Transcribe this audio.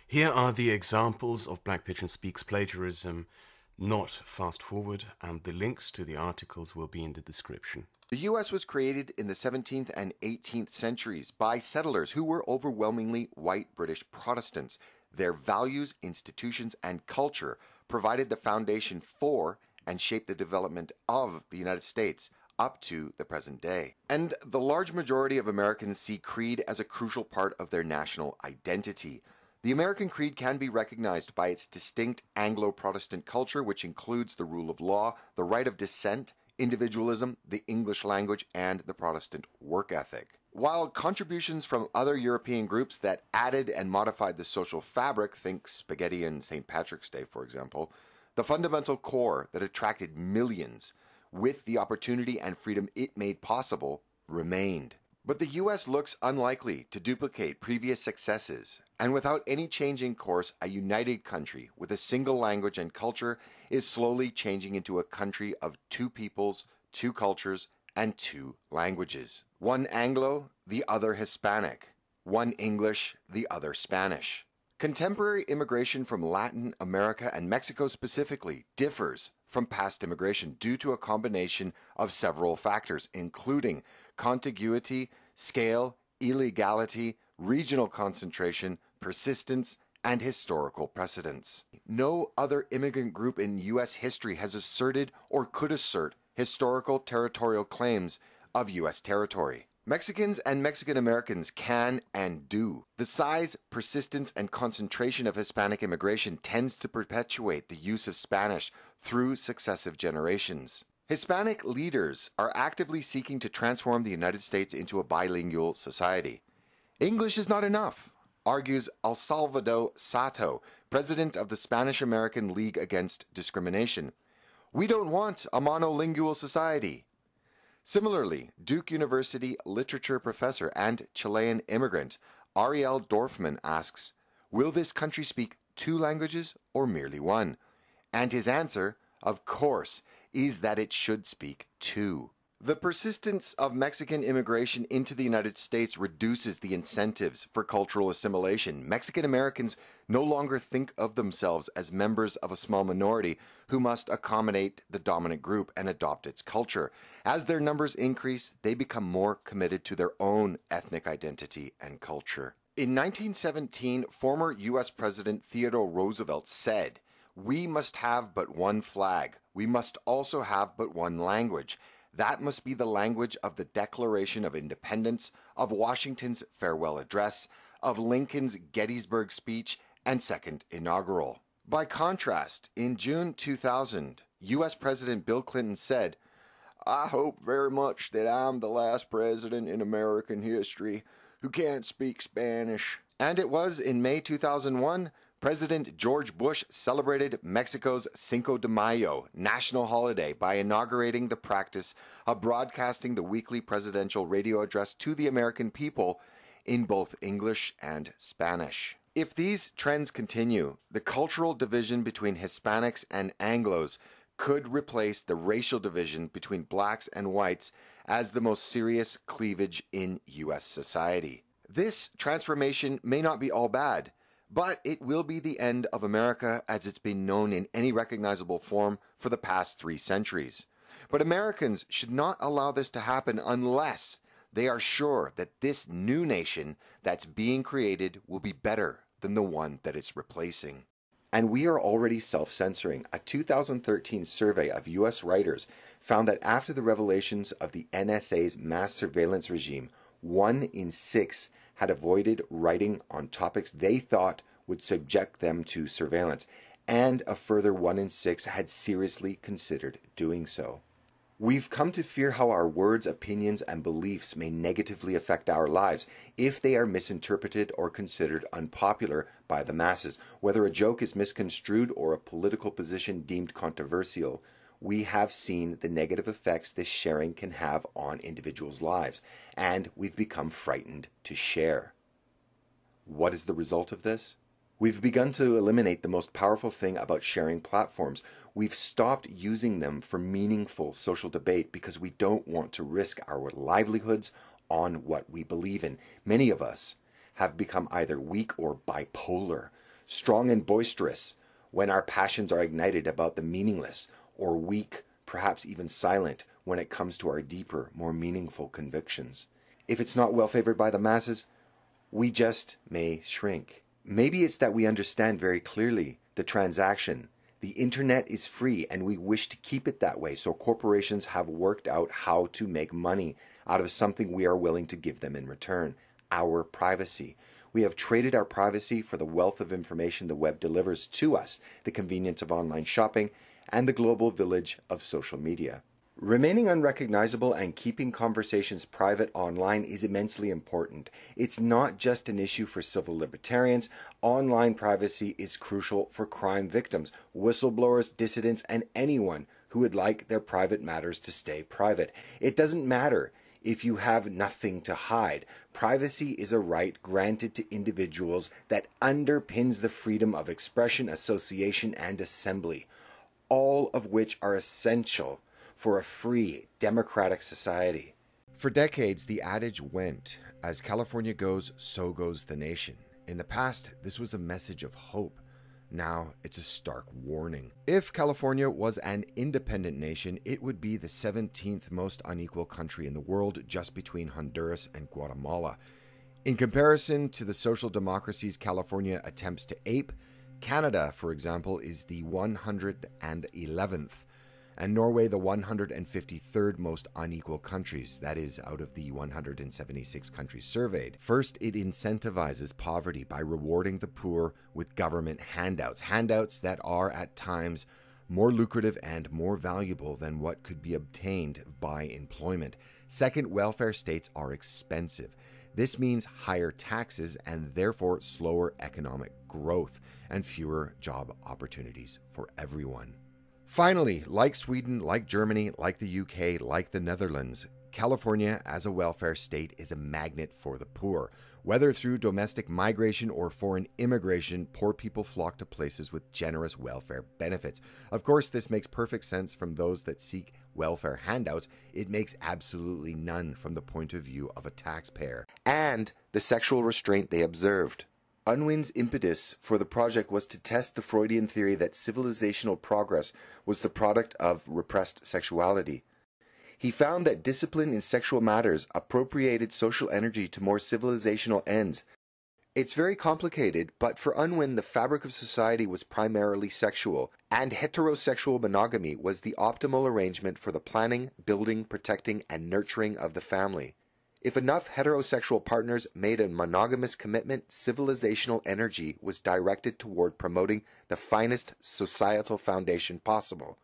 Here are the examples of Black Pigeon Speaks plagiarism, not fast forward, and the links to the articles will be in the description. The U.S. was created in the 17th and 18th centuries by settlers who were overwhelmingly white British Protestants. Their values, institutions, and culture provided the foundation for and shaped the development of the United States up to the present day. And the large majority of Americans see creed as a crucial part of their national identity. The American creed can be recognized by its distinct Anglo-Protestant culture, which includes the rule of law, the right of dissent, individualism, the English language, and the Protestant work ethic. While contributions from other European groups that added and modified the social fabric, think spaghetti and St. Patrick's Day, for example, the fundamental core that attracted millions with the opportunity and freedom it made possible remained. But the U.S. looks unlikely to duplicate previous successes, and without any change in course, a united country with a single language and culture is slowly changing into a country of two peoples, two cultures, and two languages. One Anglo, the other Hispanic. One English, the other Spanish. Contemporary immigration from Latin America and Mexico specifically differs from past immigration due to a combination of several factors, including contiguity, scale, illegality, regional concentration, persistence, and historical precedents. No other immigrant group in U.S. history has asserted or could assert historical territorial claims of U.S. territory. Mexicans and Mexican Americans can and do. The size, persistence, and concentration of Hispanic immigration tends to perpetuate the use of Spanish through successive generations. Hispanic leaders are actively seeking to transform the United States into a bilingual society. English is not enough, argues Salvador Sato, president of the Spanish-American League Against Discrimination. We don't want a monolingual society. Similarly, Duke University literature professor and Chilean immigrant Ariel Dorfman asks, will this country speak two languages or merely one? And his answer, of course, is that it should speak two. The persistence of Mexican immigration into the United States reduces the incentives for cultural assimilation. Mexican Americans no longer think of themselves as members of a small minority who must accommodate the dominant group and adopt its culture. As their numbers increase, they become more committed to their own ethnic identity and culture. In 1917, former U.S. President Theodore Roosevelt said, "We must have but one flag. We must also have but one language. That must be the language of the Declaration of Independence, of Washington's farewell address, of Lincoln's Gettysburg speech, and second inaugural." By contrast, in June 2000, U.S. President Bill Clinton said, "I hope very much that I'm the last president in American history who can't speak Spanish." And it was in May 2001, President George Bush celebrated Mexico's Cinco de Mayo national holiday by inaugurating the practice of broadcasting the weekly presidential radio address to the American people in both English and Spanish. If these trends continue, the cultural division between Hispanics and Anglos could replace the racial division between blacks and whites as the most serious cleavage in U.S. society. This transformation may not be all bad, but it will be the end of America as it's been known in any recognizable form for the past 3 centuries. But Americans should not allow this to happen unless they are sure that this new nation that's being created will be better than the one that it's replacing. And we are already self-censoring. A 2013 survey of U.S. writers found that after the revelations of the NSA's mass surveillance regime, 1 in 6 had avoided writing on topics they thought would subject them to surveillance, and a further 1 in 6 had seriously considered doing so. We've come to fear how our words, opinions, and beliefs may negatively affect our lives if they are misinterpreted or considered unpopular by the masses. Whether a joke is misconstrued or a political position deemed controversial, we have seen the negative effects this sharing can have on individuals' lives, and we've become frightened to share. What is the result of this? We've begun to eliminate the most powerful thing about sharing platforms. We've stopped using them for meaningful social debate because we don't want to risk our livelihoods on what we believe in. Many of us have become either weak or bipolar strong and boisterous when our passions are ignited about the meaningless, or weak, perhaps even silent, when it comes to our deeper, more meaningful convictions. If it's not well favored by the masses, we just may shrink. Maybe it's that we understand very clearly the transaction. The internet is free and we wish to keep it that way, so corporations have worked out how to make money out of something we are willing to give them in return: our privacy. We have traded our privacy for the wealth of information the web delivers to us, the convenience of online shopping, and the global village of social media. Remaining unrecognizable and keeping conversations private online is immensely important. It's not just an issue for civil libertarians. Online privacy is crucial for crime victims, whistleblowers, dissidents, and anyone who would like their private matters to stay private. It doesn't matter if you have nothing to hide. Privacy is a right granted to individuals that underpins the freedom of expression, association, and assembly, all of which are essential for a free, democratic society. For decades, the adage went, as California goes, so goes the nation. In the past, this was a message of hope. Now, it's a stark warning. If California was an independent nation, it would be the 17th most unequal country in the world, just between Honduras and Guatemala. In comparison to the social democracies California attempts to ape, Canada, for example, is the 111th. And Norway the 153rd most unequal countries, that is, out of the 176 countries surveyed. First, it incentivizes poverty by rewarding the poor with government handouts that are at times more lucrative and more valuable than what could be obtained by employment. Second, welfare states are expensive. This means higher taxes and therefore slower economic growth and fewer job opportunities for everyone. Finally, like Sweden, like Germany, like the UK, like the Netherlands, California as a welfare state is a magnet for the poor. Whether through domestic migration or foreign immigration, poor people flock to places with generous welfare benefits. Of course, this makes perfect sense from those that seek welfare handouts. It makes absolutely none from the point of view of a taxpayer. And the sexual restraint they observed. Unwin's impetus for the project was to test the Freudian theory that civilizational progress was the product of repressed sexuality. He found that discipline in sexual matters appropriated social energy to more civilizational ends. It's very complicated, but for Unwin, the fabric of society was primarily sexual, and heterosexual monogamy was the optimal arrangement for the planning, building, protecting, and nurturing of the family. If enough heterosexual partners made a monogamous commitment, civilizational energy was directed toward promoting the finest societal foundation possible.